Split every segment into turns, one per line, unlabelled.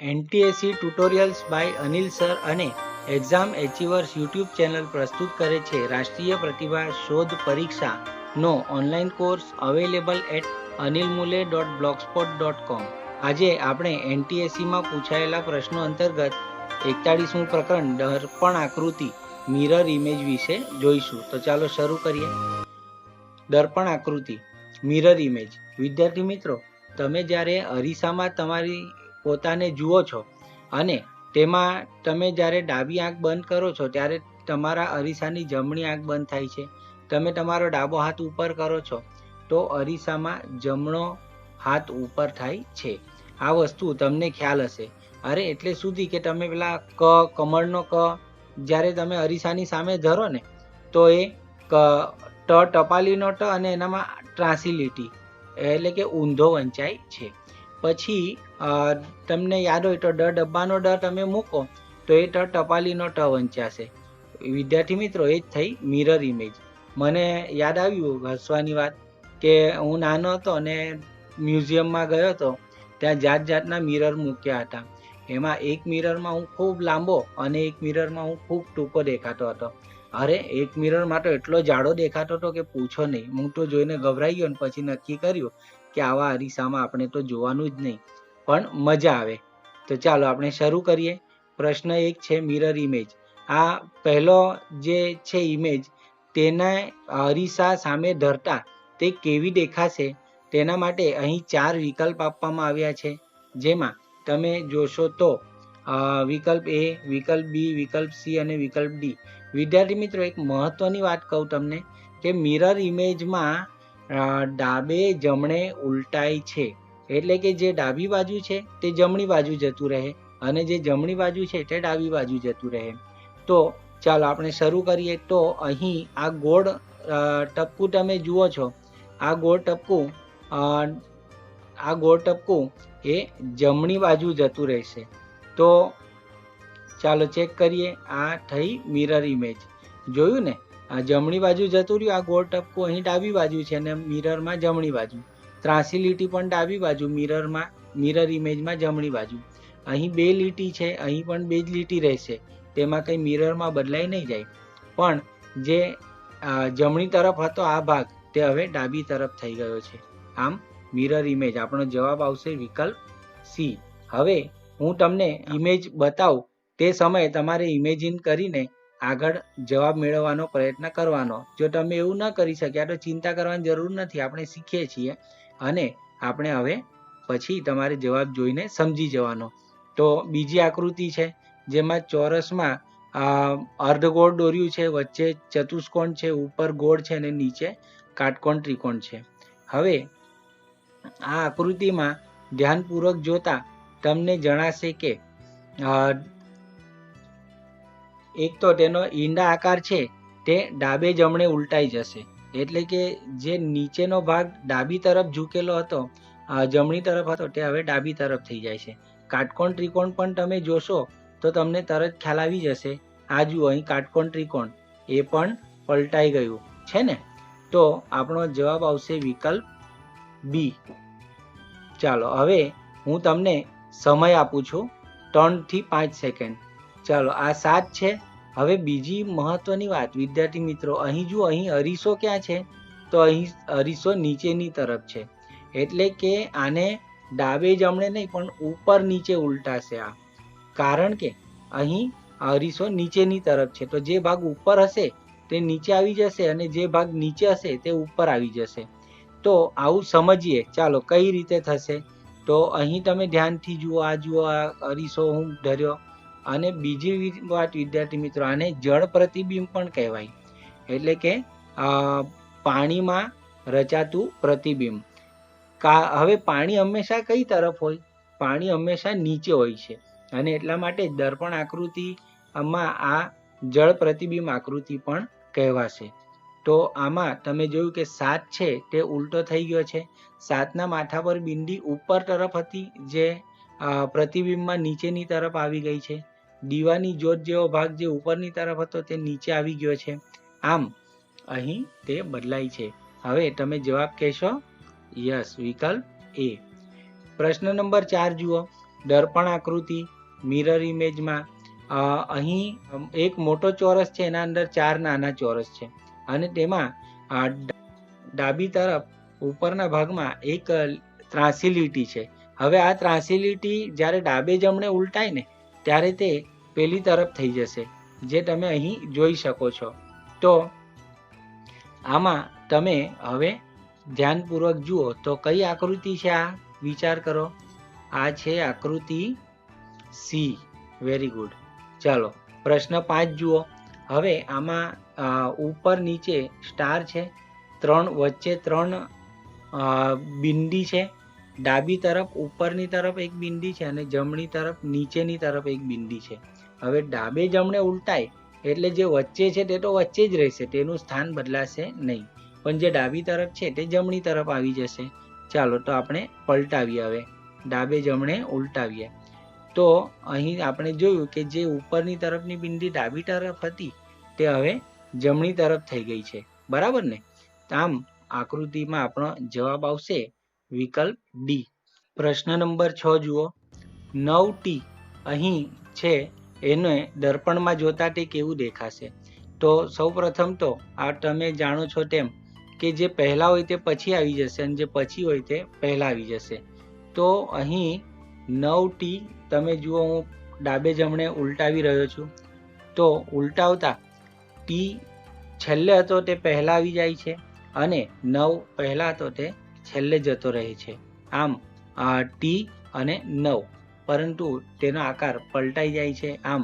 એનટીએસી tutorials by Anil sir અને exam એચીવર્સ YouTube channel પ્રસ્તુત કરે છે રાષ્ટ્રીય પ્રતિભા શોધ પરીક્ષાનો online course available at anilmule.blogspot.com. આજે આપણે એનટીએસીમાં પૂછાયેલા પ્રશ્નો અંતર્ગત 41મું પ્રકરણ દર્પણ આકૃતિ મિરર ઇમેજ વિશે જોઈશું. તો ચાલો શરૂ કરીએ. દર્પણ આકૃતિ મિરર ઇમેજ. વિદ્યાર્થી મિત્રો, તમે જ્યારે અરીસામાં તમારી પોતાને જુઓ છો અને તેમાં તમે જ્યારે ડાબી આંખ બંધ કરો છો ત્યારે તમારા અરીસાની જમણી આંખ બંધ થાય છે. તમે તમારો ડાબો હાથ ઉપર કરો છો તો અરીસામાં જમણો હાથ ઉપર થાય છે. આ વસ્તુ તમને ખ્યાલ હશે. અરે એટલે સુધી કે તમે પેલા કમળનો ક જ્યારે તમે અરીસાની સામે ધરો ને તો એ ટપાલીનો ટ અને એનામાં ત્રાસી લીટી એટલે કે ઊંધો વંચાય છે. પછી તમને યાદ હોય તો ડબ્બાનો ડ તમે મૂકો તો એ ટપાલીનો ટ વંચાશે. વિદ્યાર્થી મિત્રો, એ જ થઈ મિરર ઇમેજ. મને યાદ આવ્યું હસવાની વાત કે હું નાનો હતો અને મ્યુઝિયમમાં ગયો હતો. ત્યાં જાત જાતના મિરર મૂક્યા હતા. એમાં એક મિરરમાં હું ખૂબ લાંબો અને એક મિરરમાં હું ખૂબ ટૂંકો દેખાતો હતો. અરે એક મિરરમાં તો એટલો જાડો દેખાતો હતો કે પૂછો નહીં. હું તો જોઈને ગભરાઈ ગયો ને પછી નક્કી કર્યું કે આવા અરીસામાં આપણે તો જોવાનું જ નહીં, પણ મજા આવે. તો ચાલો આપણે શરૂ કરીએ. પ્રશ્ન 1 છે મિરર ઇમેજ. આ પહેલો જે છે ઇમેજ, તેના અરીસા સામે ધરતા તે કેવી દેખાશે તેના માટે અહીં 4 વિકલ્પ આપવામાં આવ્યા છે. જેમાં તમે જોશો તો વિકલ્પ એ, વિકલ્પ બી, વિકલ્પ સી અને વિકલ્પ ડી. વિદ્યાર્થી મિત્રો, એક મહત્વની વાત કહું તમને કે મિરર ઇમેજમાં ડાબે જમણે ઉલટાય છે. એટલે કે જે ડાબી બાજુ છે તે જમણી બાજુ જતું રહે અને જે જમણી બાજુ છે તે ડાબી બાજુ જતું રહે. તો ચાલો આપણે શરૂ કરીએ. તો અહીં આ ગોળ ટપકું તમે જુઓ છો. આ ગોળ ટપકું એ જમણી બાજુ જતું રહેશે. તો ચાલો ચેક કરીએ. આ થઈ મિરર ઇમેજ. જોયું ને, આ જમણી બાજુ જતું રહ્યું. આ ગોળ ટપકું અહીં ડાબી બાજુ છે અને મિરરમાં જમણી બાજુ. ત્રાસી લીટી પણ ડાબી બાજુ, મિરર ઇમેજમાં જમણી બાજુ. અહીં 2 લીટી છે, અહીં પણ 2 જ લીટી રહેશે. તેમાં કંઈ મિરરમાં બદલાઈ નહીં જાય. પણ જે જમણી તરફ હતો આ ભાગ તે હવે ડાબી તરફ થઈ ગયો છે. આમ મિરર ઇમેજ. આપણો જવાબ આવશે વિકલ્પ સી. હવે હું તમને ઇમેજ બતાવું તે સમયે તમારે ઇમેજિન કરીને આગળ જવાબ મેળવવાનો પ્રયત્ન કરવાનો. જો તમે એવું ન કરી શક્યા તો ચિંતા કરવાની જરૂર નથી. આપણે શીખીએ છીએ અને આપણે હવે પછી તમારે જવાબ જોઈને સમજી જવાનો. તો બીજી આકૃતિ છે જેમાં ચોરસમાં અર્ધગોળ દોર્યું છે, વચ્ચે ચતુષ્કોણ છે, ઉપર ગોળ છે અને નીચે કાટકોણ ત્રિકોણ છે. હવે આ આકૃતિમાં ધ્યાનપૂર્વક જોતા તમને જણાશે કે એક તો તેનો ઈંડા આકાર છે તે ડાબે જમણે ઉલટાઈ જશે. એટલે કે જે નીચેનો ભાગ ડાબી તરફ ઝૂકેલો હતો, જમણી તરફ હતો, તે હવે ડાબી તરફ થઈ જાય છે. કાટકોણ ત્રિકોણ પણ તમે જોશો તો તમને તરત ખ્યાલ આવી જશે. આ જુઓ, અહીં કાટકોણ ત્રિકોણ એ પણ પલટાઈ ગયું છે ને. તો આપણો જવાબ આવશે વિકલ્પ બી. ચાલો હવે હું તમને સમય આપું છું 3 થી 5 સેકન્ડ. ચાલો, આ 7 છે. હવે બીજી મહત્વની વાત વિદ્યાર્થી મિત્રો, અહીં જુઓ, અહીં અરીસો ક્યાં છે? તો અહીં અરીસો નીચેની તરફ છે. એટલે કે આને ડાબે જમણે નહીં પણ ઉપર નીચે ઉલટાશે આ. કારણ કે અહીં અરીસો નીચેની તરફ છે. તો જે ભાગ ઉપર હશે તે નીચે આવી જશે અને જે ભાગ નીચે હશે તે ઉપર આવી જશે. તો આવું સમજીએ. ચાલો કઈ રીતે થશે. તો અહીં તમે ધ્યાનથી જુઓ. આ જુઓ, આ અરીસો હું ધર્યો. અને બીજી વાત વિદ્યાર્થી મિત્રો, આને જળ પ્રતિબિંબ પણ કહેવાય. એટલે કે પાણીમાં રચાતું પ્રતિબિંબ. હવે પાણી હંમેશા કઈ તરફ હોય? પાણી હંમેશા નીચે હોય છે અને એટલા માટે દર્પણ આકૃતિમાં આ જળ પ્રતિબિંબ આકૃતિ પણ કહેવાશે. તો આમાં તમે જોયું કે 7 છે તે ઉલટો થઈ ગયો છે. 7ના માથા પર બિંદી ઉપર તરફ હતી જે પ્રતિબિંબમાં નીચેની તરફ આવી ગઈ છે. દીવાની જ્યોત જેવો ભાગ જે ઉપરની તરફ હતો તે નીચે આવી ગયો છે. આમ અહીં તે બદલાય છે. હવે તમે જવાબ કહેશો યસ, વિકલ્પ એ. પ્રશ્ન નંબર 4 જુઓ. દર્પણ આકૃતિ મિરર ઇમેજમાં અહીં એક મોટો ચોરસ છે, એના અંદર 4 નાના ચોરસ છે અને તેમાં ડાબી તરફ ઉપરના ભાગમાં એક ત્રાંસી લીટી છે. હવે આ ત્રાંસી લીટી જ્યારે ડાબે જમણે ઉલટાય ને ત્યારે તે પેલી તરફ થઈ જશે, જે તમે અહીં જોઈ શકો છો. તો આમાં તમે હવે ધ્યાનપૂર્વક જુઓ તો કઈ આકૃતિ છે આ, વિચાર કરો. આ છે આકૃતિ સી. Very good. ચાલો પ્રશ્ન 5 જુઓ. હવે આમાં ઉપર નીચે સ્ટાર છે, વચ્ચે 3 બિંદી છે. ડાબી તરફ ઉપરની તરફ એક બિંદી છે અને જમણી તરફ નીચેની તરફ એક બિંદી છે. હવે ડાબે જમણે ઉલટાય એટલે જે વચ્ચે છે તે તો વચ્ચે જ રહેશે, તેનું સ્થાન બદલાશે નહીં, પણ જે ડાબી તરફ છે તે જમણી તરફ આવી જશે. ચાલો તો આપણે પલટાવીએ, હવે ડાબે જમણે ઉલટાવીએ. તો અહીં આપણે જોયું કે જે ઉપરની તરફની બિંદી ડાબી તરફ હતી તે હવે જમણી તરફ થઈ ગઈ છે, બરાબર ને? આમ આકૃતિમાં આપણો જવાબ આવશે વિકલ્પ ડી. પ્રશ્ન નંબર 6 જુઓ. 9T અહીં છે, એને દર્પણમાં જોતા તે કેવું દેખાશે? તો સૌપ્રથમ તો આ તમે જાણો છો તેમ કે જે પહેલા હોય તે પછી આવી જશે અને જે પછી હોય તે પહેલા આવી જશે. તો અહીં 9T તમે જુઓ, હું ડાબે જમણે ઉલટાવી રહ્યો છું. તો ઉલટાવતા ટી છેલ્લે હતો તે પહેલા આવી જાય છે અને 9 પહેલા હતો તે છેલ્લે જતો રહે છે. આમ ટી અને 9, પરંતુ તેનો આકાર પલટાઈ જાય છે. આમ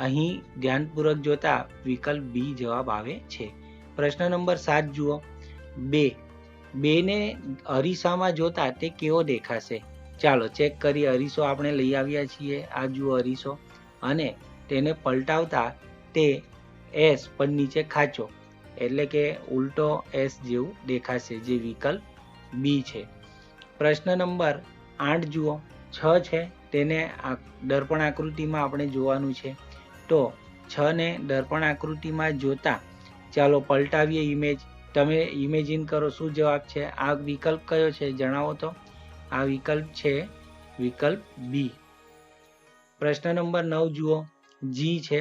અહીં ધ્યાનપૂર્વક જોતા વિકલ્પ બી જવાબ આવે છે. પ્રશ્ન નંબર 7 જુઓ. 2 ને અરીસામાં જોતા તે કેવો દેખાશે? ચાલો ચેક કરીએ. અરીસો આપણે લઈ આવ્યા છીએ, આ જુઓ અરીસો, અને તેને પલટાવતા તે એસ પણ નીચે ખાચો, એટલે કે ઉલટો એસ જેવું દેખાશે, જે વિકલ્પ બી છે. પ્રશ્ન નંબર 8 જુઓ. 6 છે, તેને દર્પણ આકૃતિમાં આપણે જોવાનું છે. તો 6 ને દર્પણ આકૃતિમાં જોતા ચાલો પલટાવીએ ઇમેજ. તમે ઇમેજિન કરો શું જવાબ છે. આ વિકલ્પ કયો છે જણાવો તો. આ વિકલ્પ છે વિકલ્પ બી. પ્રશ્ન નંબર 9 જુઓ. જી છે.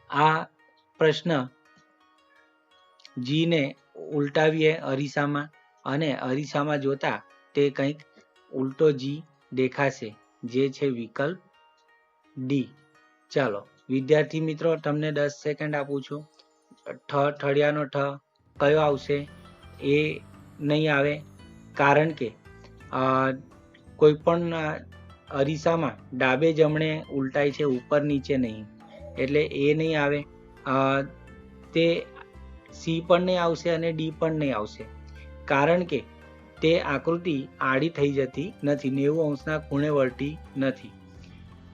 આ પ્રશ્ન જી ને ઉલટાવીએ અરીસામાં અને અરીસામાં જોતા તે કંઈક ઉલટો જી દેખાશે, જે છે વિકલ્પ ડી. ચાલો વિદ્યાર્થી મિત્રો, તમને 10 સેકન્ડ આપું છું. ઠળિયાનો ઠ કયો આવશે? એ નહીં આવે, કારણ કે કોઈ પણ અરીસામાં ડાબે જમણે ઉલટાય છે, ઉપર નીચે નહીં, એટલે એ નહીં આવે. તે સી પણ નહીં આવશે અને ડી પણ નહીં આવશે, કારણ કે તે આકૃતિ આડી થઈ જતી નથી, 90 અંશના ખૂણે વળતી નથી.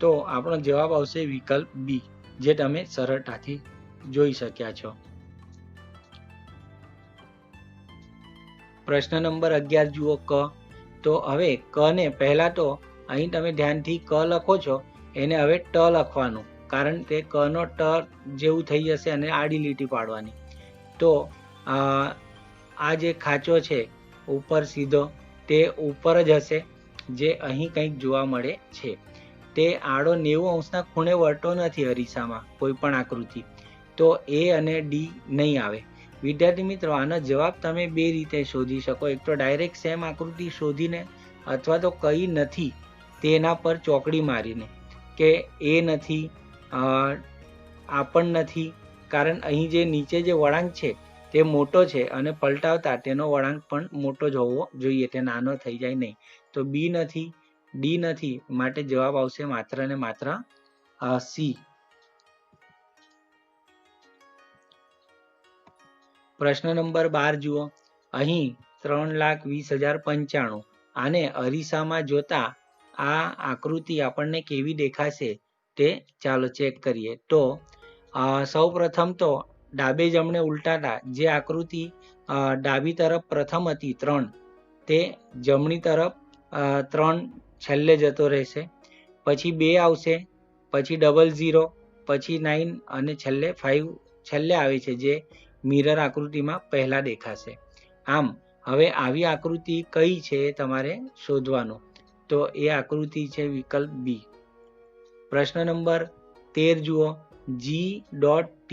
તો આપણો જવાબ આવશે વિકલ્પ બી, જે તમે સરળતાથી જોઈ શક્યા છો. પ્રશ્ન નંબર 11 જુઓ. ક. તો હવે ક ને પહેલા તો અહીં તમે ધ્યાનથી ક લખો છો, એને હવે ટ લખવાનું, કારણ તે ક નો ટ જેવું થઈ જશે અને આડી લીટી પાડવાની. તો આ જે ખાચો છે ઉપર સીધો, તે ઉપર જ હશે, જે અહીં કંઈક જોવા મળે છે. તે આડો 90 અંશના ખૂણે વળતો નથી અરીસામાં કોઈ પણ આકૃતિ, તો એ અને ડી નહીં આવે. વિદ્યાર્થી મિત્રો, આનો જવાબ તમે 2 રીતે શોધી શકો. એક તો ડાયરેક્ટ સેમ આકૃતિ શોધીને, અથવા તો કઈ નથી તેના પર ચોકડી મારીને, કે એ નથી, આ પણ નથી, કારણ અહીં જે નીચે જે વળાંક છે તે મોટો છે અને પલટાવતા તેનો વળાંક પણ મોટો જ હોવો જોઈએ, તે નાનો થઈ જાય નહીં. તો બી નથી, ડી નથી, માટે જવાબ આવશે માત્ર ને માત્ર સી. પ્રશ્ન નંબર 12 જુઓ. અહીં 3,20,095, આને અરીસામાં જોતા આ આકૃતિ આપણને કેવી દેખાશે તે ચાલો ચેક કરીએ. તો સૌ પ્રથમ તો ડાબે જમણે ઉલટાતા જે આકૃતિ ડાબી તરફ પ્રથમ હતી 3, તે જમણી તરફ 3 છેલ્લે જતો રહેશે. પછી 2 આવશે, પછી 00, પછી 9 અને છેલ્લે 5 છેલ્લે આવે છે, જે મિરર આકૃતિમાં પહેલા દેખાશે. આમ હવે આવી આકૃતિ કઈ છે એ તમારે શોધવાનું. તો એ આકૃતિ છે વિકલ્પ બી. પ્રશ્ન નંબર 13 જુઓ, G.T.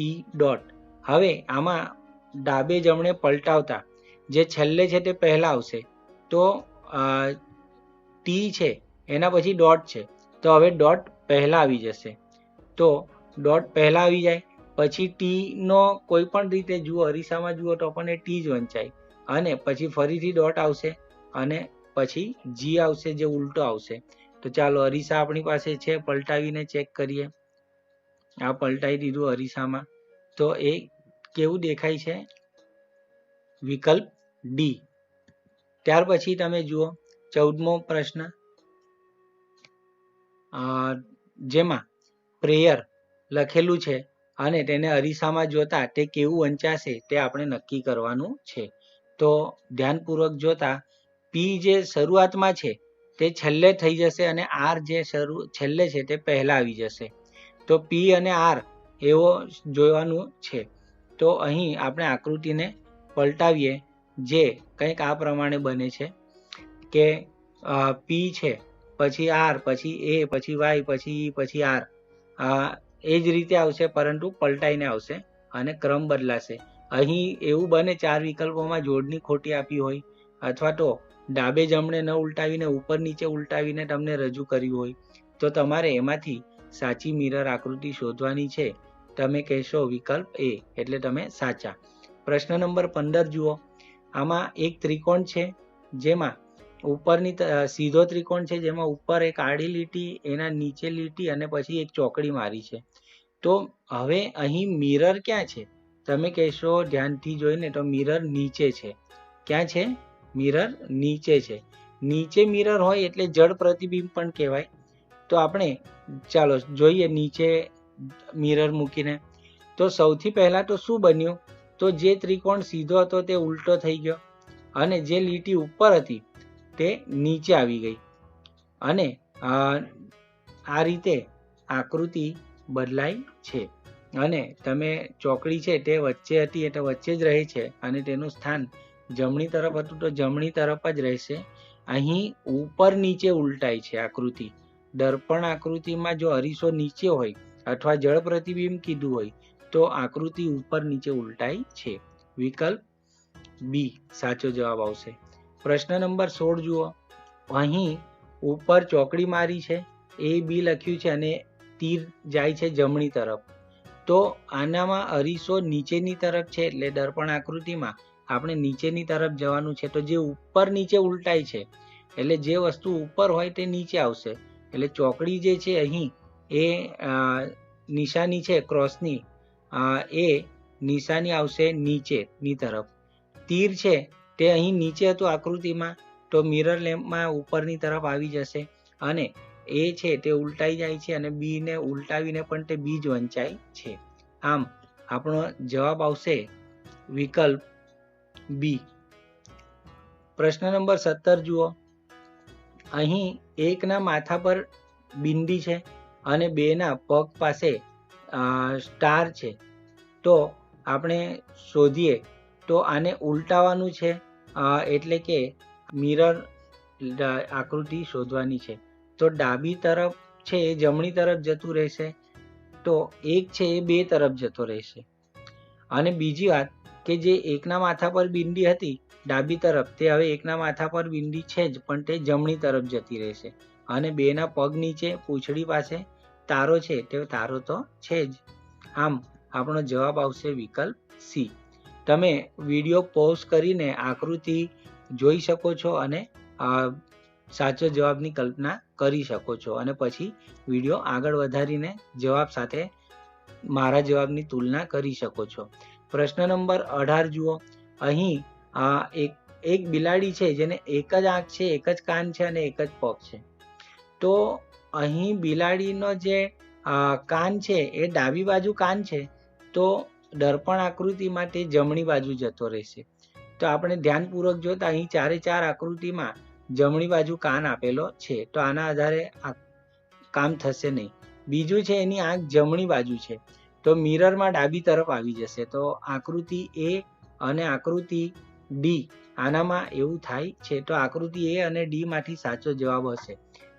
હવે આમાં ડાબે જમણે પલટાવતા જે છેલ્લે છે તે પહેલા આવશે. તો ટી છે એના પછી ડોટ છે, તો હવે ડોટ પહેલા આવી જશે. તો ડોટ પહેલા આવી જાય પછી ટી નો કોઈ પણ રીતે જુઓ, અરીસામાં જુઓ તો પણ એ ટી જ વંચાય, અને પછી ફરીથી ડોટ આવશે અને પછી જી આવશે જે ઉલટો આવશે. તો ચાલો અરીસા આપણી પાસે છે, પલટાવીને ચેક કરીએ. આ પલટાઈ દીધું અરીસામાં, તો એ કેવું દેખાય છે? વિકલ્પ ડી. ત્યાર પછી તમે જુઓ 14મો પ્રશ્ન, જેમાં પ્રેયર લખેલું છે અને તેને અરીસામાં જોતા તે કેવું વંચાશે તે આપણે નક્કી કરવાનું છે. તો ધ્યાનપૂર્વક જોતા પી જે શરૂઆતમાં છે તે છેલ્લે થઈ જશે અને આર જે છેલ્લે છે તે પહેલા આવી જશે. તો પી અને આર એવો જોવાનું છે. તો અહીં આપણે આકૃતિને પલટાવીએ, જે કંઈક આ પ્રમાણે બને છે કે પી છે, પછી આર, પછી એ, પછી વાય, પછી ઈ, પછી આર. એ જ રીતે આવશે પરંતુ પલટાઈને આવશે અને ક્રમ બદલાશે. અહીં એવું બને 4 વિકલ્પોમાં જોડની ખોટી આપી હોય, અથવા તો ડાબે જમણે ન ઉલટાવીને ઉપર નીચે ઉલટાવીને તમને રજૂ કર્યું હોય, તો તમારે એમાંથી સાચી મિરર આકૃતિ શોધવાની છે. તમે કહેશો વિકલ્પ એ, એટલે તમે સાચા. પ્રશ્ન નંબર 15 જુઓ, આમાં એક ત્રિકોણ છે જેમાં ઉપરની સીધો ત્રિકોણ છે જેમાં ઉપર એક આડી લીટી, એના નીચે લીટી અને પછી એક ચોકડી મારી છે. તો હવે અહીં મિરર ક્યાં છે? તમે કહેશો ધ્યાનથી જોઈને તો મિરર નીચે છે. ક્યાં છે? મિરર નીચે છે. નીચે મિરર હોય એટલે જડ પ્રતિબિંબ પણ કહેવાય. તો આપણે ચાલો જોઈએ નીચે મિરર મૂકીને. તો સૌથી પહેલા તો શું બન્યું? તો જે ત્રિકોણ સીધો હતો તે ઉલટો થઈ ગયો અને જે લીટી ઉપર હતી તે નીચે આવી ગઈ, અને આ રીતે આકૃતિ બદલાય છે. અને તમે ચોકડી છે તે વચ્ચે હતી એટલે વચ્ચે જ રહે છે, અને તેનું સ્થાન જમણી તરફ હતું તો જમણી તરફ જ રહેશે. અહીં ઉપર નીચે ઉલટાય છે આકૃતિ. દર્પણ આકૃતિમાં જો અરીસો નીચે હોય અથવા જળ પ્રતિબિંબ કીધું હોય તો આકૃતિ ઉપર નીચે ઉલટાય છે. વિકલ્પ બી સાચો જવાબ આવશે. પ્રશ્ન નંબર 16 જુઓ, અહીં ઉપર ચોકડી મારી છે, એ બી લખ્યું છે અને તીર જાય છે જમણી તરફ. તો આનામાં અરીસો નીચેની તરફ છે એટલે દર્પણ આકૃતિમાં આપણે નીચેની તરફ જવાનું છે. તો જે ઉપર નીચે ઉલટાય છે એટલે જે વસ્તુ ઉપર હોય તે નીચે આવશે. એટલે ચોકડી જે છે અહીં એ નિશાની છે ક્રોસની, એ નિશાની આવશે નીચેની તરફ. તીર છે તે અહીં નીચે હતું આકૃતિમાં, તો મિરર લેમ્પમાં ઉપરની તરફ આવી જશે, અને એ છે તે ઉલટાઈ જાય છે અને બી ને ઉલટાવીને પણ તે બી જ વંચાય છે. આમ આપણો જવાબ આવશે વિકલ્પ બી. પ્રશ્ન નંબર 17 જુઓ, અહીં એકના માથા પર બિંદી છે અને બેના પગ પાસે સ્ટાર છે. તો આપણે શોધીએ તો આને ઉલટાવવાનું છે, એટલે કે મિરર આકૃતિ શોધવાની છે. તો ડાબી તરફ છે એ જમણી તરફ જતું રહેશે, તો એક છે એ બે તરફ જતો રહેશે. અને બીજી વાત કે જે એકના માથા પર બિંદી હતી ડાબી તરફ, તે હવે એકના માથા પર બિંદી છે જ પણ તે જમણી તરફ જતી રહેશે. અને બેના પગ નીચે પૂંછડી પાસે તારો છે, તે તારો તો છે જ. આમ આપણો જવાબ આવશે વિકલ્પ સી. તમે વિડીયો પોઝ કરીને આકૃતિ જોઈ શકો છો અને સાચો જવાબની કલ્પના કરી શકો છો, અને પછી વિડીયો આગળ વધારીને જવાબ સાથે મારા જવાબની તુલના કરી શકો છો. પ્રશ્ન નંબર 18 જુઓ, અહીં એક બિલાડી છે જેને એક જ આંખ છે, એક જ કાન છે અને એક જ પગ છે. તો અહીં બિલાડીનો જે કાન છે એ ડાબી બાજુ કાન છે, તો દર્પણ આકૃતિમાં તે જમણી બાજુ જતો રહેશે. તો આપણે ધ્યાનપૂર્વક જોતા અહીં 4 આકૃતિમાં જમણી બાજુ કાન આપેલો છે, તો આના આધારે કામ થશે નહીં. બીજું છે એની આંખ જમણી બાજુ છે, તો મિરરમાં ડાબી તરફ આવી જશે. તો આકૃતિ એ અને આકૃતિ ડી આનામાં એવું થાય છે. તો આકૃતિ એ અને ડી માંથી સાચો જવાબ હશે.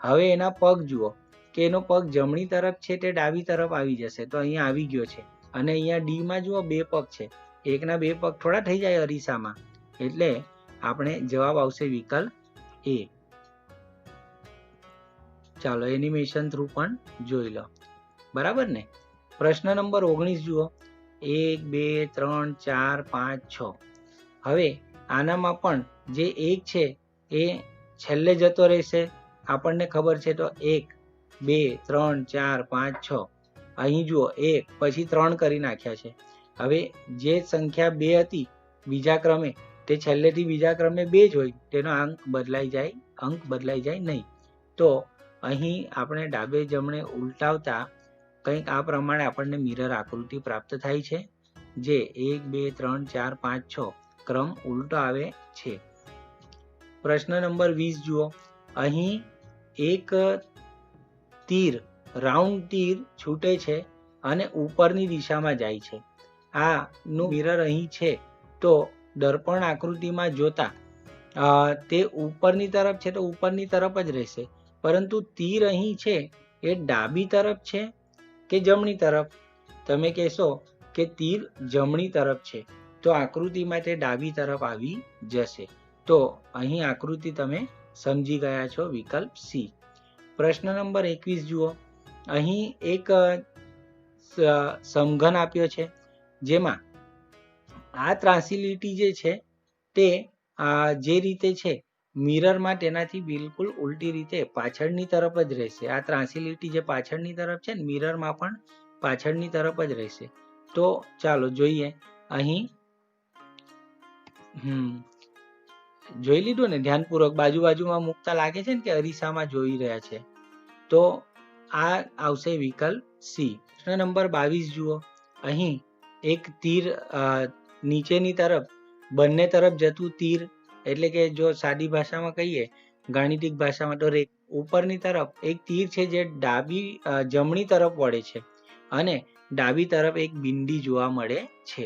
હવે એના પગ જુઓ કે એનો પગ જમણી તરફ છે તે ડાબી તરફ આવી જશે, તો અહીંયા આવી ગયો છે. અને અહીંયા ડી માં જુઓ 2 પગ છે, એકના 2 પગ થોડા થઈ જાય અરીસામાં, એટલે આપણે જવાબ આવશે વિકલ્પ એ. ચાલો એનિમેશન થ્રુ પણ જોઈ લો, બરાબર ને. પ્રશ્ન નંબર 19 જુઓ, 1 2 3 4 5 6. હવે આનામાં પણ જે 1 છે એ છેલ્લે જતો રહેશે, આપણને ખબર છે. તો 1 2 3 4 5 6, અહીં જુઓ 1 પછી 3 કરી નાખ્યા છે. હવે જે સંખ્યા 2 હતી બીજા ક્રમે, તે છેલ્લેથી બીજા ક્રમે 2 જ હોય, તેનો અંક બદલાઈ જાય નહીં. તો અહીં આપણે ડાબે જમણે ઉલટાવતા કંઈક આ પ્રમાણે આપણને મિરર આકૃતિ પ્રાપ્ત થાય છે, જે 1 2 3 4 5 6 ક્રમ ઉલટો આવે છે. પ્રશ્ન નંબર 20 જુઓ, અહીં એક તીર, રાઉન્ડ તીર છૂટે છે અને ઉપરની દિશામાં જાય છે. આ નું મિરર અહીં છે, તો દર્પણ આકૃતિમાં જોતા તે ઉપરની તરફ છે તો ઉપરની તરફ જ રહેશે, પરંતુ તીર અહીં છે એ ડાબી તરફ છે કે જમણી તરફ? તમે કહેશો કે તીર જમણી તરફ છે, તો આકૃતિમાં તે ડાબી તરફ આવી જશે. તો અહીં આકૃતિ તમે સમજી ગયા છો, વિકલ્પ સી. પ્રશ્ન નંબર 21 જુઓ, અહીં એક સમઘન આપ્યો છે, જેમાં આ ત્રાંસી લીટી જે છે તે જે રીતે છે મિરરમાં તેનાથી બિલકુલ ઉલટી રીતે પાછળની તરફ જ રહેશે. આ ત્રાંસી લીટી જે પાછળની તરફ છે ને, મિરરમાં પણ પાછળની તરફ જ રહેશે. તો ચાલો જોઈએ, અહીં જોઈ લીધું ને ધ્યાનપૂર્વક, બાજુમાં મૂકતા લાગે છે ને કે અરીસામાં જોઈ રહ્યા છે. તો આ આવશે વિકલ્પ સી. પ્રશ્ન નંબર 22 જુઓ, અહીં એક તીર નીચેની તરફ, બંને તરફ જતું તીર, એટલે કે જો સાદી ભાષામાં કહીએ, ગાણિતિક ભાષામાં, તો ઉપરની તરફ એક તીર છે જે જમણી તરફ વળે છે અને ડાબી તરફ એક બિંદી જોવા મળે છે.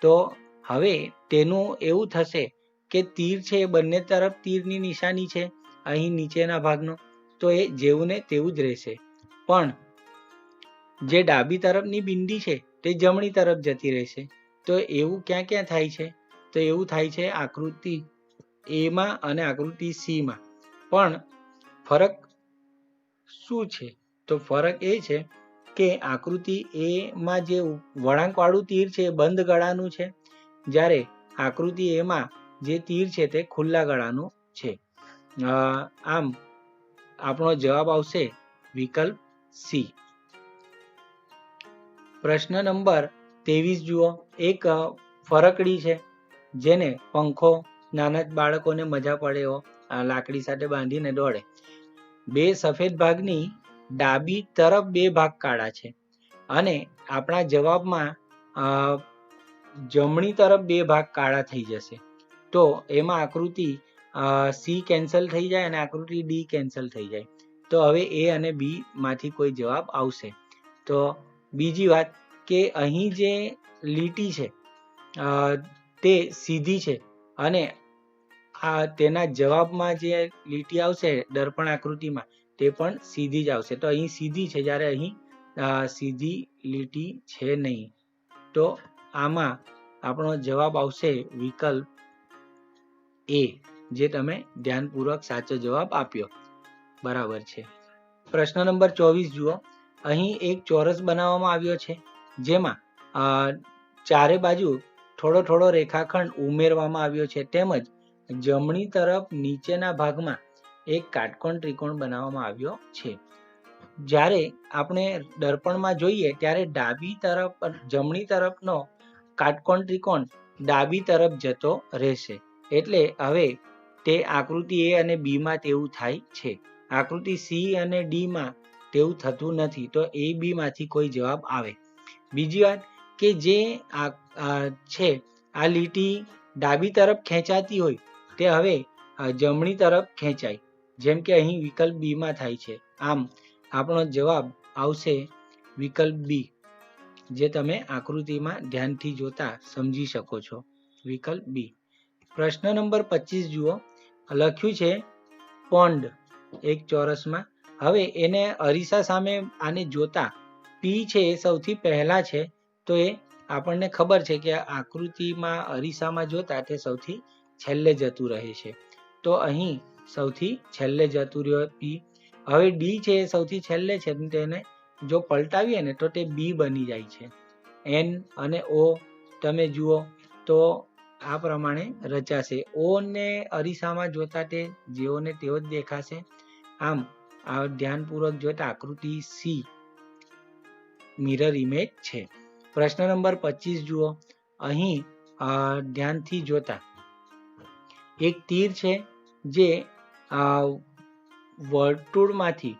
તો હવે તેનું એવું થશે કે તીર છે એ બંને તરફ તીરની નિશાની છે અહીં નીચેના ભાગનો, તો એ જેવું ને તેવું જ રહેશે. પણ જે ડાબી તરફની બિંદી છે તે જમણી તરફ જતી રહેશે. તો એવું ક્યાં થાય છે? તો એવું થાય છે આકૃતિ એ માં અને આકૃતિ સી માં. પણ ફરક શું છે? તો ફરક એ છે કે આકૃતિ એ માં જે વળાંકવાળું તીર છે એ બંધ ગળાનું છે, જ્યારે આકૃતિ એમાં જે તીર છે તે ખુલ્લા ગળાનું છે. આમ આપણો જવાબ આવશે વિકલ્પ સી. પ્રશ્ન નંબર 23 જુઓ, એક ફરકડી છે જેને પંખો, નાના બાળકોને મજા પડે એવો, લાકડી સાથે બાંધીને દોડે. 2 સફેદ ભાગની ડાબી તરફ 2 ભાગ કાળા છે અને આપણા જવાબમાં જમણી તરફ 2 ભાગ કાળા થઈ જશે. તો એમાં આકૃતિ સી કેન્સલ થઈ જાય અને આકૃતિ ડી કેન્સલ થઈ જાય. તો હવે એ અને બી માંથી કોઈ જવાબ આવશે. તો બીજી વાત કે અહીં જે લીટી છે તે સીધી છે અને તેના જવાબમાં જે લીટી આવશે દર્પણ આકૃતિમાં તે પણ સીધી જ આવશે. તો અહીં સીધી છે, જ્યારે અહીં સીધી લીટી છે નહીં. તો આમાં આપણો જવાબ આવશે વિકલ્પ એ, જે તમે ધ્યાનપૂર્વક સાચો જવાબ આપ્યો, બરાબર છે. પ્રશ્ન નંબર 24 જુઓ, અહીં એક ચોરસ બનાવવામાં આવ્યો છે, જેમાં ચારે બાજુ થોડો રેખાખંડ ઉમેરવામાં આવ્યો છે, તેમજ જમણી તરફ નીચેના ભાગમાં એક કાટકોણ ત્રિકોણ બનાવવામાં આવ્યો છે. જ્યારે આપણે દર્પણમાં જોઈએ ત્યારે જમણી તરફનો કાટકોણ ત્રિકોણ ડાબી તરફ જતો રહેશે. એટલે હવે તે આકૃતિ એ અને બી માં તેવું થાય છે, આકૃતિ સી અને ડી માં તેવું થતું નથી. તો એ બી માંથી કોઈ જવાબ આવે. બીજી વાત કે જે છે આ લીટી ડાબી તરફ ખેંચાતી હોય તે હવે જમણી તરફ ખેંચાય, જેમ કે અહીં વિકલ્પ બી માં થાય છે. આમ આપણો જવાબ આવશે વિકલ્પ બી, જે તમે આકૃતિમાં ધ્યાનથી જોતા સમજી શકો છો, વિકલ્પ બી. પ્રશ્ન નંબર 25 જુઓ, લખ્યું છે પોન્ડ એક ચોરસમાં હવે એને અરીસા સામે આને જોતા પી છે એ સૌથી પહેલા છે, તો એ આપણને ખબર છે કે આકૃતિમાં અરીસામાં જોતા તે સૌથી છેલ્લે જતું રહે છે, તો અહીં સૌથી છેલ્લે જતું રહ્યો પી. હવે ડી છે એ સૌથી છેલ્લે છે, તેને જો પલટાવીએ ને તો તે બી બની જાય છે. એન અને ઓ તમે જુઓ તો આ પ્રમાણે રચાશે. ઓ ને અરીસામાં જોતા તે જેવો ને તેવો જ દેખાશે. આમ આ ધ્યાનપૂર્વક જોતા આકૃતિ સી મિરર ઇમેજ છે. પ્રશ્ન નંબર 25 જુઓ. અહીં ધ્યાનથી જોતા એક તીર છે જે વર્તુળમાંથી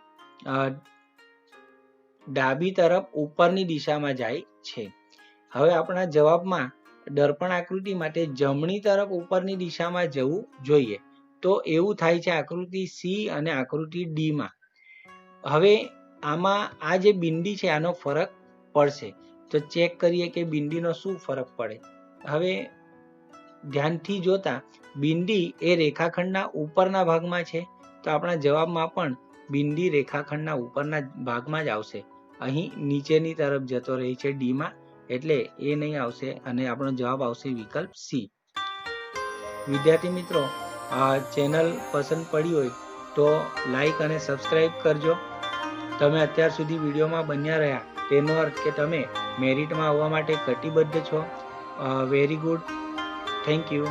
ડાબી તરફ ઉપરની દિશામાં જાય છે. હવે આપણા જવાબમાં દર્પણ આકૃતિ માટે જમણી તરફ ઉપરની દિશામાં જવું જોઈએ, તો એવું થાય છે આકૃતિ સી અને આકૃતિ ડી માં. હવે આમાં આ જે બિંદી છે આનો ફરક પડશે, તો ચેક કરીએ કે બિંદીનો શું ફરક પડે. હવે ધ્યાનથી જોતા બિંદી એ રેખાખંડના ઉપરના ભાગમાં છે, તો આપણા જવાબમાં પણ બિંદી રેખાખંડના ઉપરના ભાગમાં જ આવશે. અહીં નીચેની તરફ જતો રહે છે ડી માં, એટલે એ નહીં આવશે અને આપણો જવાબ આવશે વિકલ્પ સી. વિદ્યાર્થી મિત્રો, આ ચેનલ પસંદ પડી હોય તો લાઈક અને સબસ્ક્રાઈબ કરજો. તમે અત્યાર સુધી વિડીયોમાં બન્યા રહ્યા તેનો અર્થ કે તમે મેરિટમાં આવવા માટે કટિબદ્ધ છો. Very good. Thank you.